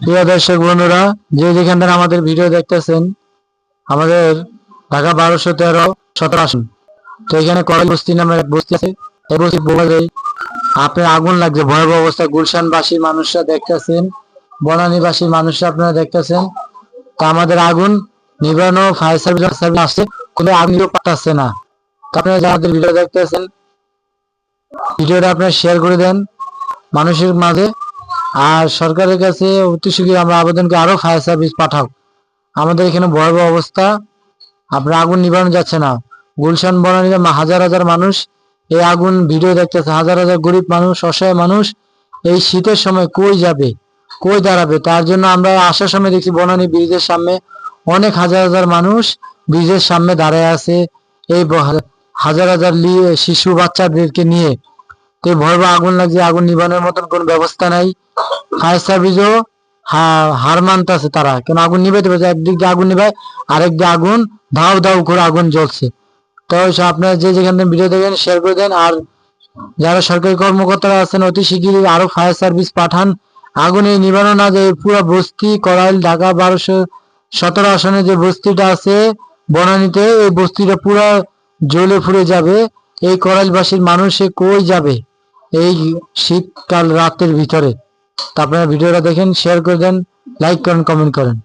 প্রিয় দর্শক বন্ধুরা, যে যেখান থেকে আমাদের ভিডিও দেখতেছেন, আমাদের ঢাকা 1213-17 আসন। তো এখানে করাই বস্তি নামে এক বস্তি আছে। এই বস্তি বলে আপনার আগুন লাগছে, ভয়াবহ অবস্থা। গুলশানবাসীর মানুষরা দেখতেছেন, বনানীবাসীর মানুষরা আপনারা দেখতেছেন। তো আমাদের আগুন নিবানো ফায়ার সার্ভিস আসছে, কিন্তু আগুন নিভে পারতেছে না। তো আপনারা যারা আমাদের ভিডিও দেখতেছেন, ভিডিওটা আপনারা শেয়ার করে দেন মানুষের মাঝে। আর সরকারের কাছে অতি শীঘ্রই আমরা আবেদন করি, আরো ফায়ার সার্ভিস পাঠাও। আমাদের এখানে ভয়াবহ অবস্থা, আপনার আগুন নিভানো যাচ্ছে না। গুলশান বনানীতে হাজার হাজার মানুষ এই আগুন ভিডিও দেখতেছে, হাজার হাজার গরিব মানুষ, অসহায় মানুষ এই শীতের সময় কই যাবে, কই দাঁড়াবে। তার জন্য আমরা আসার সময় দেখছি বনানী ব্রিজের সামনে অনেক হাজার হাজার মানুষ ব্রিজের সামনে দাঁড়ায় আছে, এই হাজার হাজার শিশু বাচ্চাদেরকে নিয়ে। তো ভয়াবহ আগুন লাগছে, আগুন নিভানোর মতন কোনো ব্যবস্থা নাই। ফায়ার সার্ভিসও হার মানতেছে তারা, কেন আগুন নিভাইতে পারছে। একদিক দিয়ে আগুন নিভায়, আরেক দিয়ে আগুন ধাও ধাও করে আগুন জ্বলছে। তো আপনারা যে যেখান থেকে ভিডিও দেখেন শেয়ার করে দেন। আর যারা সরকারি কর্মকর্তারা আছেন, অতি শিগগিরই আরো ফায়ার সার্ভিস পাঠান। আগুনে নিভানো না যায় পুরো বস্তি করাইল ঢাকা 1217 আসনে যে বস্তিটা আছে বনানীতে, এই বস্তিটা পুরো জ্বলে পুড়ে যাবে। এই করাইলবাসীর মানুষে কই যাবে এই শীতকাল রাতের ভিতরে। তা আপনারা ভিডিওটা দেখেন, শেয়ার করে দেন, লাইক করেন, কমেন্ট করেন।